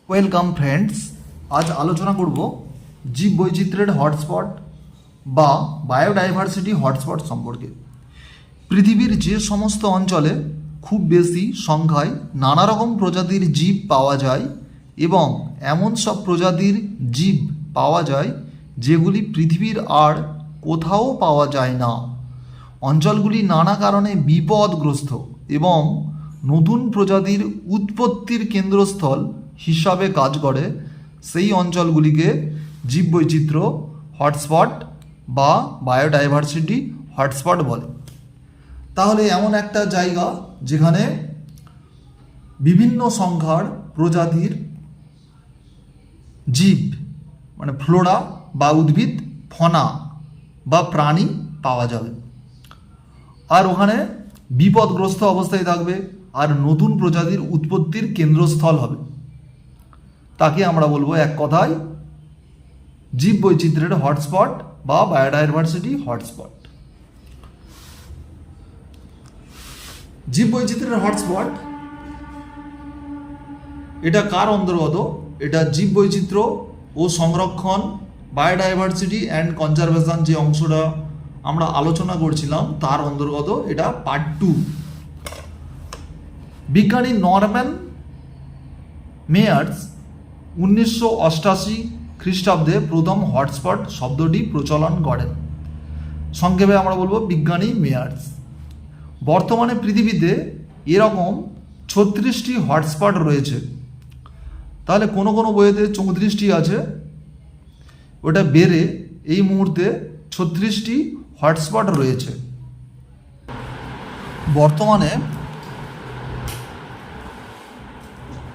Welcome friends, আজ আলোচনা করব জীব বৈচিত্র্যের হটস্পট বা বায়োডাইভার্সিটি হটস্পট সম্পর্কে। পৃথিবীর যে সমস্ত অঞ্চলে খুব বেশি সংখ্যায় নানা রকম প্রজাতির জীব পাওয়া যায় এবং এমন সব প্রজাতির জীব পাওয়া যায় যেগুলি পৃথিবীর আর কোথাও পাওয়া যায় না, অঞ্চলগুলি নানা কারণে বিপদগ্রস্ত এবং নতুন প্রজাতির উৎপত্তির কেন্দ্রস্থল হিসাবে কাজ করে, সেই অঞ্চলগুলিকে জীববৈচিত্র্য হটস্পট বা বায়োডাইভার্সিটি হটস্পট বলে। তাহলে এমন একটা জায়গা যেখানে বিভিন্ন সংখ্যার প্রজাতির জীব মানে ফ্লোরা বা উদ্ভিদ, ফনা বা প্রাণী পাওয়া যাবে, আর ওখানে বিপদগ্রস্ত অবস্থায় থাকবে আর নতুন প্রজাতির উৎপত্তির কেন্দ্রস্থল হবে। তাকে আমরা বলবো এক কথায় জীব বৈচিত্র্যের হটস্পট বা বায়োডাইভার্সিটি হটস্পট। জীব বৈচিত্র্যের হটস্পট এটা কার অন্তর্গত? এটা জীব বৈচিত্র্য ও সংরক্ষণ, বায়োডাইভার্সিটি অ্যান্ড কনজারভেশন যে অংশটা আমরা আলোচনা করছিলাম তার অন্তর্গত, এটা পার্ট 2। বিজ্ঞানী নরম্যান মেয়ার্স 1988 খ্রিস্টাব্দে প্রথম হটস্পট শব্দটি প্রচলন করেন। সংক্ষেপে আমরা বলবো বিজ্ঞানী মেয়ার্স। বর্তমানে পৃথিবীতে এরকম 36টি হটস্পট রয়েছে। তাহলে কোনো কোনো বইয়েতে 34টি আছে, ওটা বেড়ে এই মুহূর্তে 36টি হটস্পট রয়েছে। বর্তমানে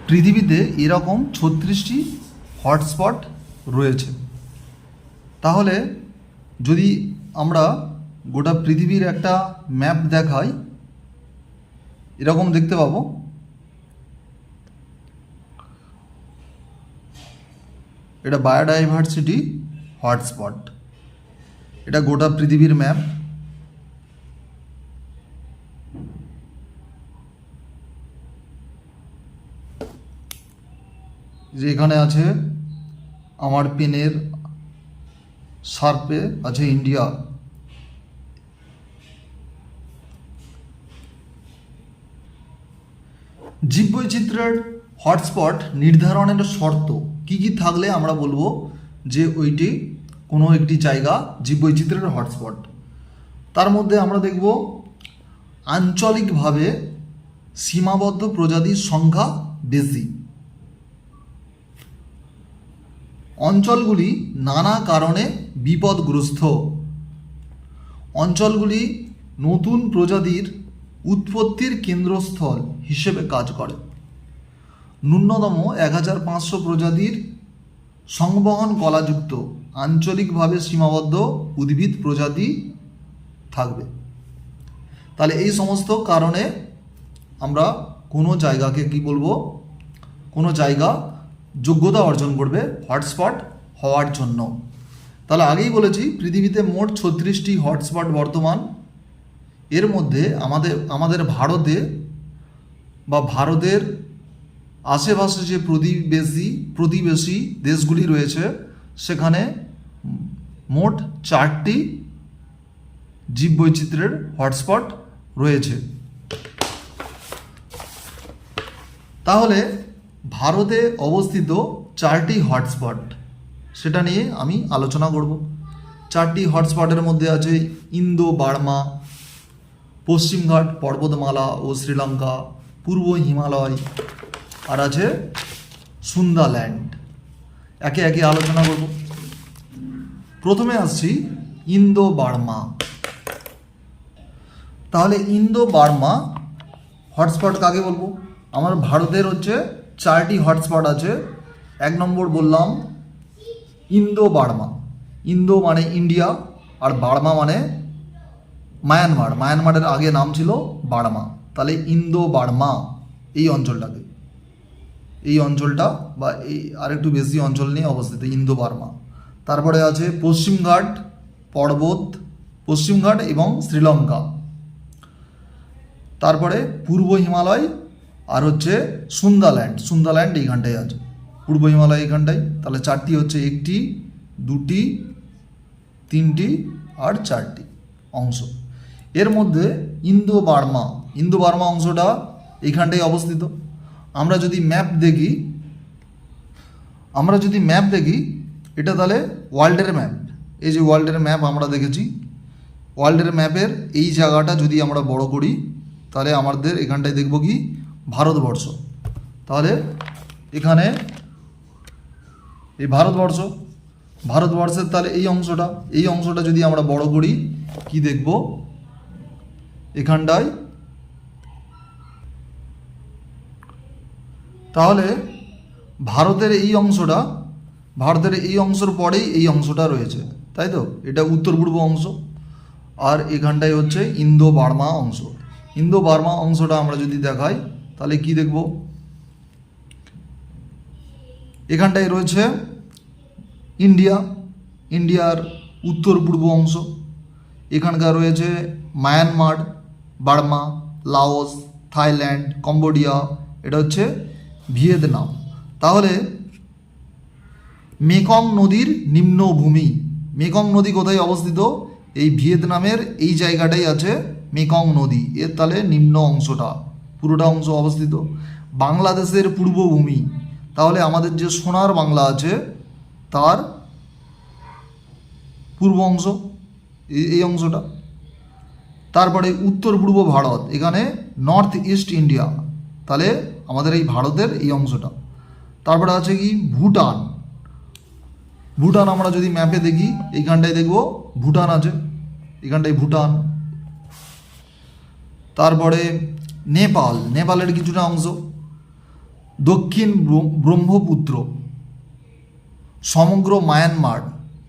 পৃথিবীতে এরকম 36টি হটস্পট রয়েছে। তাহলে যদি আমরা গোটা পৃথিবীর একটা ম্যাপ দেখাই, এরকম দেখতে পাবো। এটা বায়োডাইভার্সিটি হটস্পট, এটা গোটা পৃথিবীর ম্যাপ। যে এখানে আছে আমার পেনের শার্পে আছে ইন্ডিয়া। জীববৈচিত্র্যের হটস্পট নির্ধারণের শর্ত কি কি থাকলে আমরা বলবো যে ওইটি কোনো একটি জায়গা জীববৈচিত্র্যের হটস্পট? তার মধ্যে আমরা দেখব আঞ্চলিকভাবে সীমাবদ্ধ প্রজাতির সংখ্যা বেশি, অঞ্চলগুলি নানা কারণে বিপদগ্রস্ত, অঞ্চলগুলি নতুন প্রজাতির উৎপত্তির কেন্দ্রস্থল হিসেবে কাজ করে, ন্যূনতম 1500 প্রজাতির সংবহন কলাযুক্ত আঞ্চলিকভাবে সীমাবদ্ধ উদ্ভিদ প্রজাতি থাকবে। তাহলে এই সমস্ত কারণে আমরা কোনো জায়গাকে কি বলবো, কোনো জায়গা যোগ্যতা অর্জন করবে হটস্পট হওয়ার জন্য। তাহলে আগেই বলেছি পৃথিবীতে মোট 36টি হটস্পট বর্তমান। এর মধ্যে আমাদের ভারতে বা ভারতের আশেপাশে যে প্রতিবেশী দেশগুলি রয়েছে সেখানে মোট 4টি জীববৈচিত্র্যের হটস্পট রয়েছে। তাহলে ভারতে অবস্থিত 4টি হটস্পট, সেটা নিয়ে আমি আলোচনা করব। 4টি হটস্পটের মধ্যে আছে ইন্দো বার্মা, পশ্চিমঘাট পর্বতমালা ও শ্রীলঙ্কা, পূর্ব হিমালয়, আর আছে সুন্দাল্যান্ড। একে একে আলোচনা করব। প্রথমে আসছি ইন্দো বার্মা। তাহলে ইন্দো বার্মা হটস্পট কাকে বলবো? আমার ভারতের হচ্ছে 4টি হটস্পট আছে। 1 নম্বর বললাম ইন্দো বার্মা। ইন্দো মানে ইন্ডিয়া আর বার্মা মানে মায়ানমার। মায়ানমারের আগে নাম ছিল বার্মা। তাহলে ইন্দো বার্মা এই অঞ্চলটা বা এই আরেকটু বেশি অঞ্চল নিয়ে অবস্থিত ইন্দো বার্মা। তারপরে আছে পশ্চিমঘাট পর্বত, পশ্চিমঘাট এবং শ্রীলঙ্কা। তারপরে পূর্ব হিমালয় আর হচ্ছে সুন্দাল্যান্ড এইখানটায় আছে। পূর্ব হিমালয় এখানটায়, তাহলে চারটি হচ্ছে, একটি, দুটি, তিনটি আর চারটি অংশ। এর মধ্যে ইন্দো বার্মা অংশটা এইখানটায় অবস্থিত। আমরা যদি ম্যাপ দেখি এটা তাহলে ওয়ার্ল্ডের ম্যাপ, এই যে ওয়ার্ল্ডের ম্যাপ আমরা দেখেছি, ওয়ার্ল্ডের ম্যাপের এই জায়গাটা যদি আমরা বড় করি তাহলে আমাদের এখানটায় দেখব কি ভারতবর্ষ। তাহলে এখানে এই ভারতবর্ষের তাহলে এই অংশটা যদি আমরা বড় করি কি দেখব, এখানটায় তাহলে ভারতের এই অংশের পরেই এই অংশটা রয়েছে, তাই তো, এটা উত্তর পূর্ব অংশ। আর এখানটায় হচ্ছে ইন্দো বার্মা অংশটা আমরা যদি দেখাই তাহলে কি দেখব, এখানটায় রয়েছে ইন্ডিয়ার উত্তর পূর্ব অংশ। এখানকার রয়েছে Myanmar, Burma, Laos, Thailand, Cambodia, এটা হচ্ছে ভিয়েতনাম। তাহলে মেকং নদীর নিম্নভূমি, মেকং নদী কোথায় অবস্থিত, এই ভিয়েতনামের এই জায়গাটাই আছে মেকং নদী, এর তাহলে নিম্ন অংশটা, পুরোটা অংশ অবস্থিত। বাংলাদেশের পূর্বভূমি, তাহলে আমাদের যে সোনার বাংলা আছে তার পূর্ব অংশ এই অংশটা। তারপরে উত্তর পূর্ব ভারত, এখানে নর্থ ইস্ট ইন্ডিয়া, তাহলে আমাদের এই ভারতের এই অংশটা। তারপরে আছে কি ভুটান আমরা যদি ম্যাপে দেখি এইখানটায় দেখব ভুটান আছে, এখানটায় ভুটান। তারপরে নেপালের কিছুটা অংশ, দক্ষিণ ব্রহ্মপুত্র, সমগ্র মায়ানমার,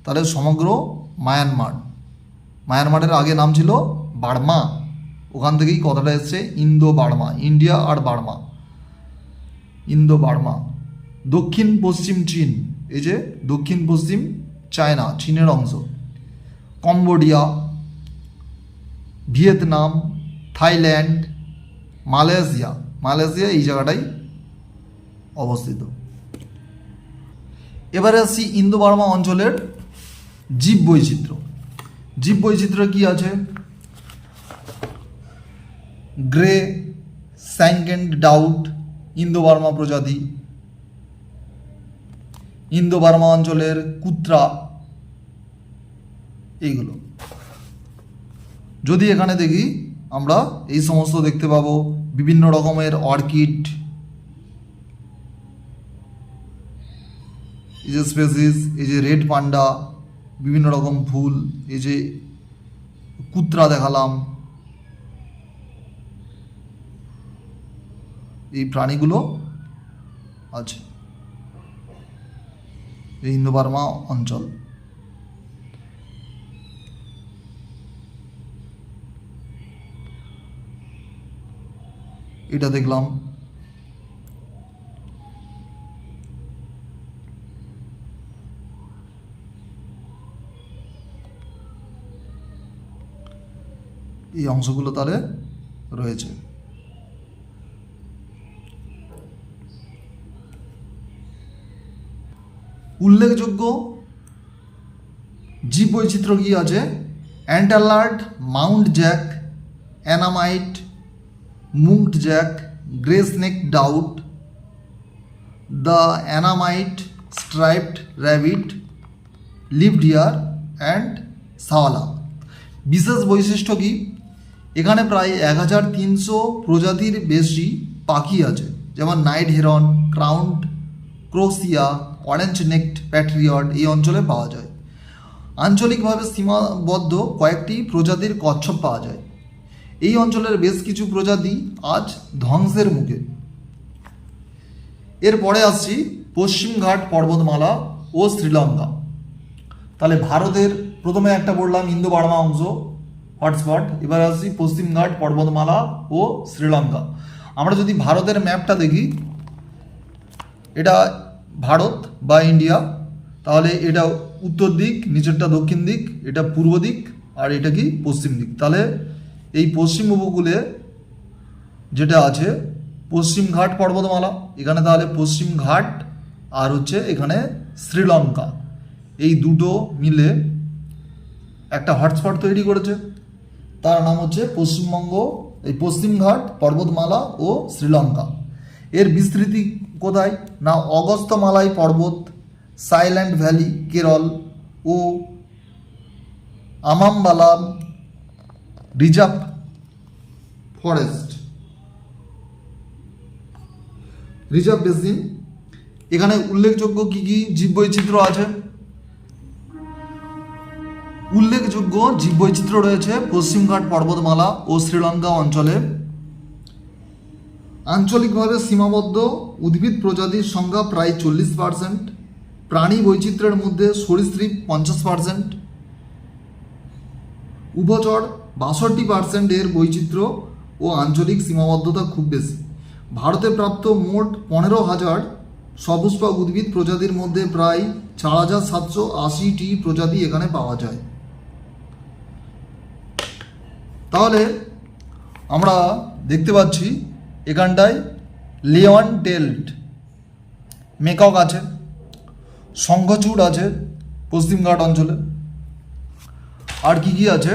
তাহলে সমগ্র মায়ানমারের আগে নাম ছিল বার্মা, ওখান থেকেই কথাটা এসছে ইন্দো বার্মা, ইন্ডিয়া আর বার্মা, ইন্দো বার্মা। দক্ষিণ পশ্চিম চীন, এই যে দক্ষিণ পশ্চিম চায়না, চীনের অংশ। কম্বোডিয়া, ভিয়েতনাম, থাইল্যান্ড, মালয়েশিয়া এই জায়গাটাই অবস্থিত। এবারে আসছি ইন্দো বার্মা অঞ্চলের জীববৈচিত্র্য কি আছে, গ্রে স্যাঙ্কেন্ড ডাউট ইন্দো বার্মা প্রজাতি, ইন্দো বার্মা অঞ্চলের কুত্রা, এইগুলো যদি এখানে দেখি আমরা এই সমস্ত দেখতে পাবো, বিভিন্ন রকমের অর্কিড, এই যে স্পেসিস, এই যে রেড পান্ডা, বিভিন্ন রকম ফুল, এই যে কুত্রা দেখালাম, এই প্রাণীগুলো আছে এই ইন্দো বার্মা অঞ্চল। এটা দেখলাম। এই অংশগুলো তাহলে রয়েছে। উল্লেখযোগ্য জীববৈচিত্র্য কি আছে, antlered muntjac, Annamite, muntjac, grey shanked douc, the Annamite, striped rabbit, leaf deer and saola. বিশেষ বৈশিষ্ট্য কি, এখানে প্রায় 1300 প্রজাতির বেশি পাখি আছে, যেমন night heron, crowned crocias, orange necked partridge এই অঞ্চলে পাওয়া যায়। আঞ্চলিকভাবে সীমাবদ্ধ কয়েকটি প্রজাতির কচ্ছপ পাওয়া যায়। এই অঞ্চলের বেশ কিছু প্রজাতি আজ ধ্বংসের মুখে। এরপরে আসছি পশ্চিমঘাট পর্বতমালা ও শ্রীলঙ্কা। তাহলে ভারতের প্রথমে একটা বললাম ইন্দো বার্মা অংশ হটস্পট, এবার আসছি পশ্চিমঘাট পর্বতমালা ও শ্রীলঙ্কা। আমরা যদি ভারতের ম্যাপটা দেখি, এটা ভারত বা ইন্ডিয়া, তাহলে এটা উত্তর দিক, নিচেরটা দক্ষিণ দিক, এটা পূর্ব দিক, আর এটা কি পশ্চিম দিক। তাহলে এই পশ্চিম উপকূলে যেটা আছে পশ্চিমঘাট পর্বতমালা, এখানে তাহলে পশ্চিমঘাট আর হচ্ছে এখানে শ্রীলঙ্কা, এই দুটো মিলে একটা হটস্পট তৈরি করেছে। তার নাম হচ্ছে পশ্চিমবঙ্গ, এই পশ্চিমঘাট পর্বতমালা ও শ্রীলঙ্কা। এর বিস্তৃতি কোথায় না অগস্ত্যমালাই পর্বত, সাইল্যান্ড ভ্যালি কেরল ও আমাম্বালাম রিজার্ভ ফরেস্ট রিজার্ভ বেসিন। এখানে উল্লেখযোগ্য কি কি জীববৈচিত্র্য আছে? উল্লেখযোগ্য জীববৈচিত্র্য রয়েছে পশ্চিমঘাট পর্বতমালা ও শ্রীলঙ্কা অঞ্চলে। আঞ্চলিকভাবে সীমাবদ্ধ উদ্ভিদ প্রজাতির সংখ্যা প্রায় 40%, প্রাণী বৈচিত্র্যের মধ্যে সরীসৃপ 50%, উভচর 62% এর বৈচিত্র্য ও আঞ্চলিক সীমাবদ্ধতা খুব বেশি। ভারতে প্রাপ্ত মোট 15,000 সপুষ্পক উদ্ভিদ প্রজাতির মধ্যে প্রায় 4,780টি প্রজাতি এখানে পাওয়া যায়। তাহলে আমরা দেখতে পাচ্ছি এখানটায় লিওন টেল্ড মেকক আছে, শঙ্খচূড় আছে পশ্চিমঘাট অঞ্চলে। আর কি কি আছে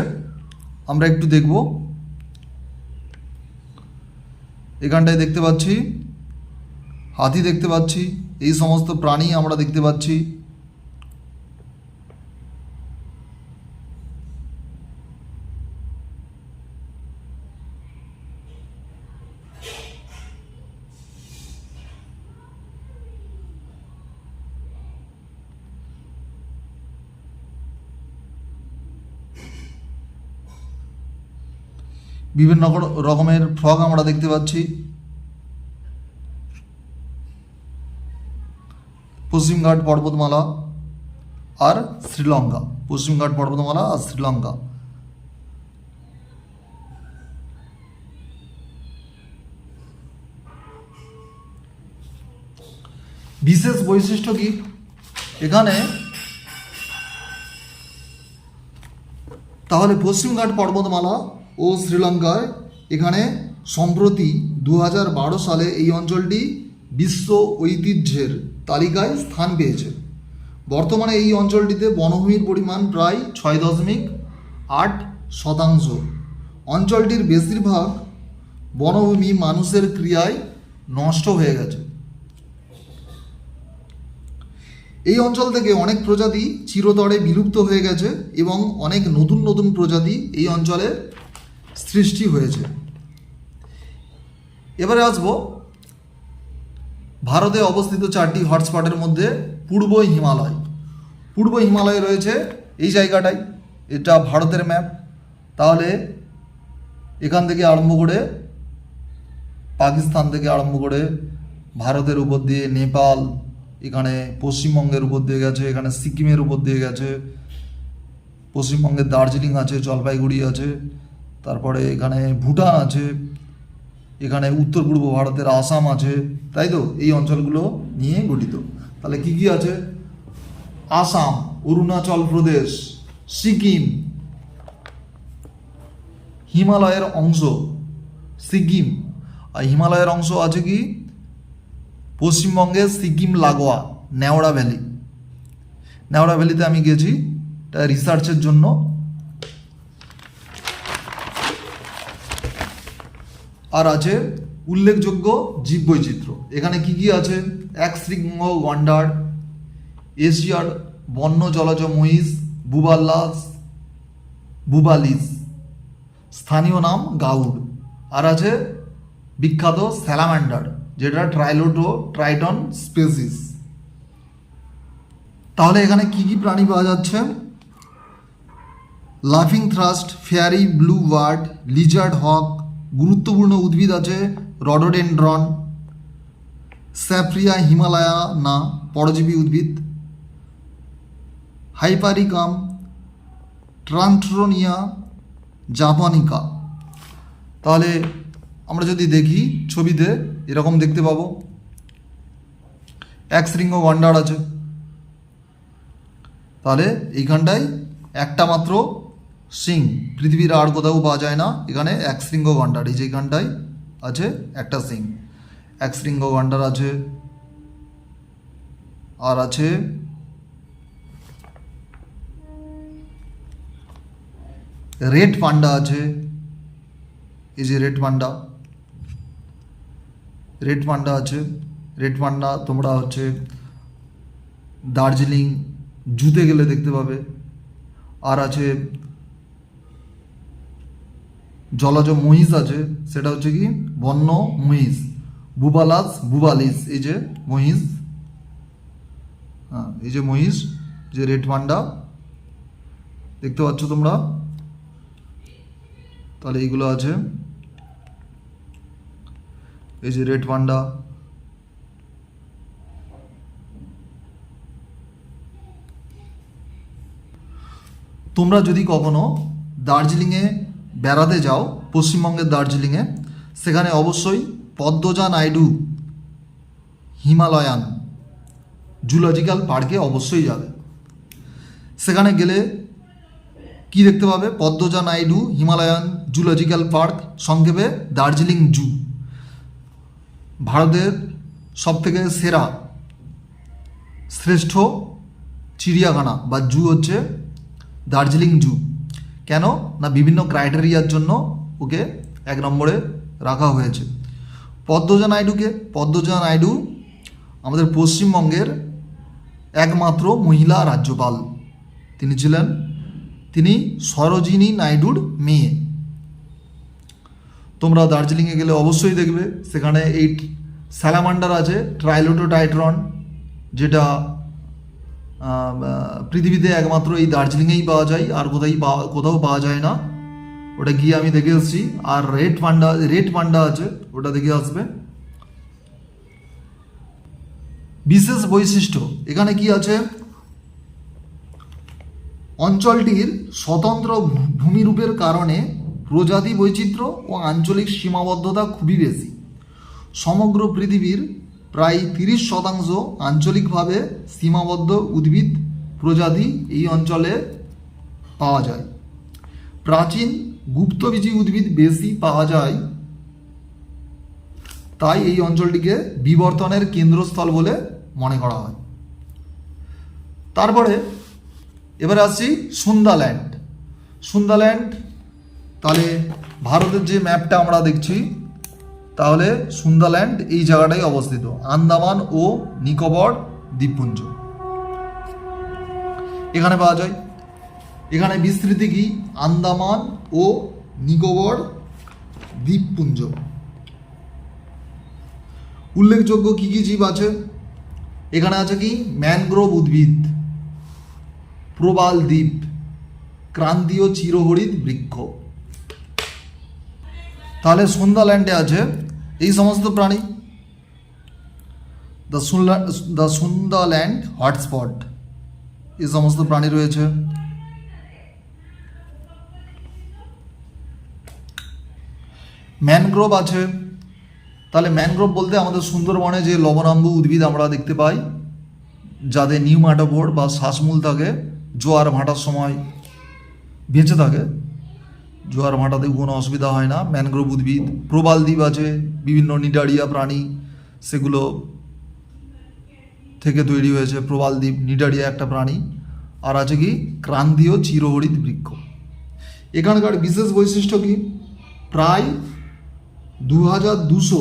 আমরা একটু দেখব। এখানটায় দেখতে পাচ্ছি হাতি দেখতে পাচ্ছি, এই সমস্ত প্রাণী আমরা দেখতে পাচ্ছি। বিভিন্ন রকমের ফ্রগ আমরা দেখতে পাচ্ছি। পশ্চিমঘাট পর্বতমালা আর শ্রীলঙ্কা, পশ্চিমঘাট পর্বতমালা আর শ্রীলঙ্কা। বিশেষ বৈশিষ্ট্য কি এখানে? তাহলে পশ্চিমঘাট পর্বতমালা ও শ্রীলঙ্কায় এখানে সম্প্রতি 2012 সালে এই অঞ্চলটি বিশ্ব ঐতিহ্যের তালিকায় স্থান পেয়েছে। বর্তমানে এই অঞ্চলটিতে বনভূমির পরিমাণ প্রায় 6.8%। অঞ্চলটির বেশিরভাগ বনভূমি মানুষের ক্রিয়ায় নষ্ট হয়ে গেছে। এই অঞ্চল থেকে অনেক প্রজাতি চিরতরে বিলুপ্ত হয়ে গেছে এবং অনেক নতুন নতুন প্রজাতি এই অঞ্চলে সৃষ্টি হয়েছে। এবারে আসব ভারতে অবস্থিত 4টি হটস্পটের মধ্যে পূর্ব হিমালয়। পূর্ব হিমালয়ে রয়েছে এই জায়গাটায়, এটা ভারতের ম্যাপ। তাহলে এখান থেকে আরম্ভ করে পাকিস্তান থেকে আরম্ভ করে ভারতের উপর দিয়ে নেপাল, এখানে পশ্চিমবঙ্গের উপর দিয়ে গেছে, এখানে সিকিমের উপর দিয়ে গেছে, পশ্চিমবঙ্গের দার্জিলিং আছে, জলপাইগুড়ি আছে, তারপরে এখানে ভুটান আছে, এখানে উত্তর পূর্ব ভারতের আসাম আছে, তাই তো? এই অঞ্চলগুলো নিয়ে গঠিত। তাহলে কি কি আছে? আসাম, অরুণাচল প্রদেশ, সিকিম, হিমালয়ের অংশ সিকিম, আর হিমালয়ের অংশ আছে কি পশ্চিমবঙ্গের সিকিম লাগোয়া নেওড়া ভ্যালি। নেওড়া ভ্যালিতে আমি গেছি এটা রিসার্চের জন্য। আর আছে উল্লেখযোগ্য জীববৈচিত্র্য। এখানে কি কি আছে? এক শৃঙ্গ গন্ডার, এশিয়ার বন্য জলজ মহিষ বুবালিস, স্থানীয় নাম গাউড। আর আছে বিখ্যাত স্যালামান্ডার, যেটা ট্রাইটন স্পেসিস। তাহলে এখানে কি কি প্রাণী পাওয়া যাচ্ছে? লাফিং thrush, fairy bluebird, lizard hawk. গুরুত্বপূর্ণ উদ্ভিদ আছে রডোডেন্ড্রন, স্যাফ্রিয়া হিমালয়া না পরজীবী উদ্ভিদ, হাইপারিকাম, ট্রান্ট্রোনিয়া জাপানিকা। তাহলে আমরা যদি দেখি ছবিতে এরকম দেখতে পাবো। এক শৃঙ্গ গন্ডার আছে, তাহলে এইখানটায় একটা মাত্র সিং, পৃথিবীর আর কোথাও পাওয়া যায় না। এখানে এক শৃঙ্গ গন্ডার, এই যে এইখানটায় আছে একটা সিং, এক শৃঙ্গ গন্ডার আছে। আর আছে রেড পান্ডা আছে, এই যে রেড পান্ডা আছে। রেড পান্ডা তোমরা হচ্ছে দার্জিলিং জুতে গেলে দেখতে পাবে। আর আছে জলজ মহিষ আছে, সেটা হচ্ছে কি বন্য মহিষ, বুবালিস, এই যে মহিষ, হ্যাঁ এই যে মহিষ, যে রেড পান্ডা দেখতে পাচ্ছ তোমরা। তাহলে এইগুলো আছে, এই যে রেড পান্ডা। তোমরা যদি কখনো দার্জিলিংয়ে বেড়াতে যাও, পশ্চিমবঙ্গের দার্জিলিংয়ে, সেখানে অবশ্যই পদ্মজা নাইডু হিমালয়ান জুলজিক্যাল পার্কে অবশ্যই যাবে। সেখানে গেলে কি দেখতে পাবে? Padmaja Naidu Himalayan zoological park, সংক্ষেপে দার্জিলিং জু। ভারতের সবথেকে সেরা শ্রেষ্ঠ চিড়িয়াখানা বা জু হচ্ছে দার্জিলিং জু। কেন না বিভিন্ন ক্রাইটেরিয়ার জন্য ওকে 1 নম্বরে রাখা হয়েছে। পদ্মজা নাইডু আমাদের পশ্চিমবঙ্গের একমাত্র মহিলা রাজ্যপাল তিনি ছিলেন। তিনি সরোজিনী নাইডুর মেয়ে। তোমরা দার্জিলিংয়ে গেলে অবশ্যই দেখবে সেখানে এই স্যালামান্ডার আছে, ট্রাইলোটোটাইট্রন, যেটা পৃথিবীতে একমাত্র এই দার্জিলিংয়েই পাওয়া যায়, আর কোথাও পাওয়া যায় না। ওটা গিয়ে আমি দেখে এসেছি। আর রেড পান্ডা আছে, ওটা দেখে আসবে। বিশেষ বৈশিষ্ট্য এখানে কি আছে? অঞ্চলটির স্বতন্ত্র ভূমিরূপের কারণে প্রজাতি বৈচিত্র্য ও আঞ্চলিক সীমাবদ্ধতা খুবই বেশি। সমগ্র পৃথিবীর প্রায় 30% আঞ্চলিকভাবে সীমাবদ্ধ উদ্ভিদ প্রজাতি এই অঞ্চলে পাওয়া যায়। প্রাচীন গুপ্তবীজী উদ্ভিদ বেশি পাওয়া যায়, তাই এই অঞ্চলটিকে বিবর্তনের কেন্দ্রস্থল বলে মনে করা হয়। তারপরে এবারে আসছি সুন্দাল্যান্ড। তাহলে ভারতের যে ম্যাপটা আমরা দেখছি, তাহলে সুন্দাল্যান্ড এই জায়গাটাই অবস্থিত, আন্দামান ও নিকোবর দ্বীপপুঞ্জ এখানে পাওয়া যায়। এখানে বিস্তৃতি কি? আন্দামান ও নিকোবর দ্বীপপুঞ্জ। উল্লেখযোগ্য কি কি জীব আছে এখানে? আছে কি ম্যানগ্রোভ উদ্ভিদ, প্রবাল দ্বীপ, ক্রান্তীয় চিরহরিৎ বৃক্ষ। তাহলে সুন্দাল্যান্ডে আছে এই সমস্ত প্রাণী। দ্য সুন্দাল্যান্ড হটস্পট, এই সমস্ত প্রাণী রয়েছে। ম্যানগ্রোভ আছে। তাহলে ম্যানগ্রোভ বলতে আমাদের সুন্দরবনে যে লবণাম্বু উদ্ভিদ আমরা দেখতে পাই, যাদের নিউম্যাটোপোড বা শ্বাসমূল থাকে, জোয়ার ভাটার সময় বেঁচে থাকে, জোয়ার ভাটাতে কোনো অসুবিধা হয় না। ম্যানগ্রোভ উদ্ভিদ। প্রবাল দ্বীপ আছে, বিভিন্ন নিডারিয়া প্রাণী সেগুলো থেকে তৈরি হয়েছে প্রবাল দ্বীপ, নিডারিয়া একটা প্রাণী। আর আছে কি ক্রান্তীয় চিরহরিৎ বৃক্ষ। এখানকার বিশেষ বৈশিষ্ট্য কি? প্রায় 2200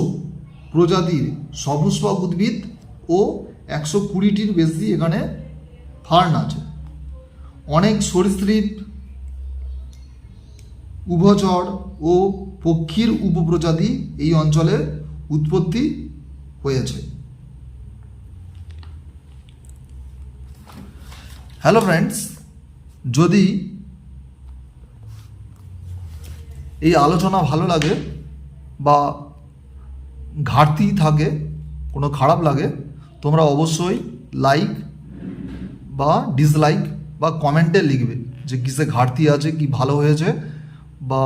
প্রজাতির সপুষ্পক উদ্ভিদ ও 120টির বেশি এখানে ফার্ন আছে। অনেক সরীসৃপ, উভচর ও পক্ষীর উপপ্রজাতি এই অঞ্চলে উৎপত্তি হয়েছে। হ্যালো ফ্রেন্ডস, যদি এই আলোচনা ভালো লাগে বা ঘাটতি থাকে, কোনো খারাপ লাগে, তোমরা অবশ্যই লাইক বা ডিসলাইক বা কমেন্টে লিখবে যে কিসে ঘাটতি আছে, কি ভালো হয়েছে, বা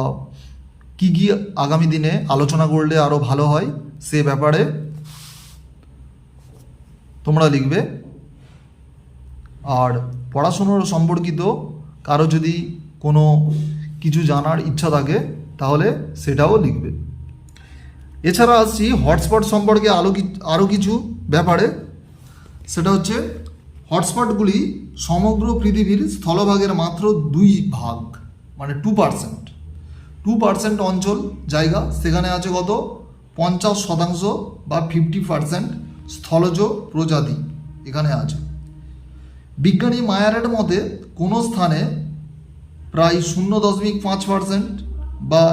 কি কি আগামী দিনে আলোচনা করলে আরও ভালো হয় সে ব্যাপারে তোমরা লিখবে। আর পড়াশুনোর সম্পর্কিত কারো যদি কোনো কিছু জানার ইচ্ছা থাকে তাহলে সেটাও লিখবে। এছাড়া আসছি হটস্পট সম্পর্কে আরও কিছু ব্যাপারে। সেটা হচ্ছে হটস্পটগুলি সমগ্র পৃথিবীর স্থলভাগের মাত্র 2 ভাগ, মানে 2% অঞ্চল জায়গা, সেখানে আছে কত 50% বা 50% স্থলজ প্রজাতি এখানে আছে। বিজ্ঞানী মায়ারের মতে কোনো স্থানে প্রায় 0.5% বা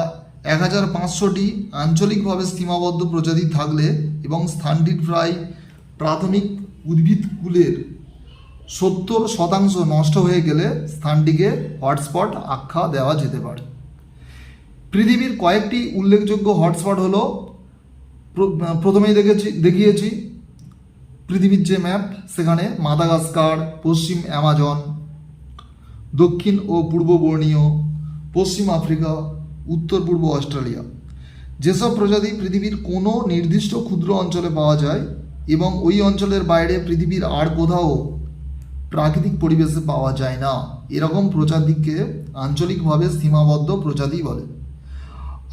1500টি আঞ্চলিকভাবে সীমাবদ্ধ প্রজাতি থাকলে এবং স্থানটির প্রায় প্রাথমিক উদ্ভিদকুলের 70% নষ্ট হয়ে গেলে স্থানটিকে হটস্পট আখ্যা দেওয়া যেতে পারে। পৃথিবীর কয়েকটি উল্লেখযোগ্য হটস্পট হলো, প্রথমেই দেখিয়েছি পৃথিবীর যে ম্যাপ, সেখানে মাদাগাস্কার, পশ্চিম অ্যামাজন, দক্ষিণ ও পূর্ব বর্নিও, পশ্চিম আফ্রিকা, উত্তর পূর্ব অস্ট্রেলিয়া। যেসব প্রজাতি পৃথিবীর কোনো নির্দিষ্ট ক্ষুদ্র অঞ্চলে পাওয়া যায় এবং ওই অঞ্চলের বাইরে পৃথিবীর আর কোথাও প্রাকৃতিক পরিবেশে পাওয়া যায় না, এরকম প্রজাতিকে আঞ্চলিকভাবে সীমাবদ্ধ প্রজাতি বলে।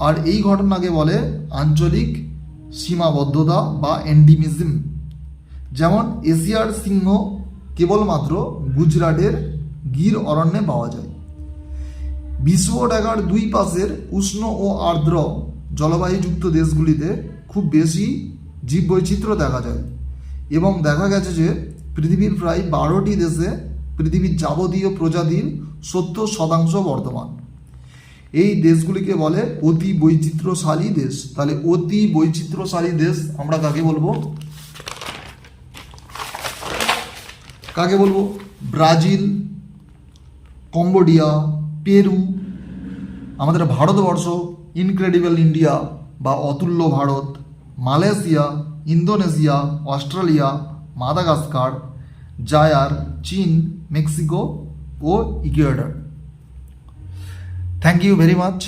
আর এই ঘটনাকে বলে আঞ্চলিক সীমাবদ্ধতা বা এন্ডিমিজম। যেমন এশিয়ার সিংহ কেবলমাত্র গুজরাটের গির অরণ্যে পাওয়া যায়। বিশ্বরেখার দুই পাশের উষ্ণ ও আর্দ্র জলবায়ুযুক্ত দেশগুলিতে খুব বেশি জীববৈচিত্র্য দেখা যায় এবং দেখা গেছে যে পৃথিবীর প্রায় 12টি দেশে পৃথিবীর যাবতীয় প্রজাতির 70% বর্তমান। এই দেশগুলিকে বলে অতি বৈচিত্র্যশালী দেশ। তাহলে অতি বৈচিত্র্যশালী দেশ আমরা কাকে বলবো? ব্রাজিল, কম্বোডিয়া, পেরু, আমাদের ভারতবর্ষ, ইনক্রেডিবল ইন্ডিয়া বা অতুল্য Bharat, Malaysia, Indonesia, Australia, Madagascar, Zaire, চীন, মেক্সিকো ও Ecuador. Thank you very much.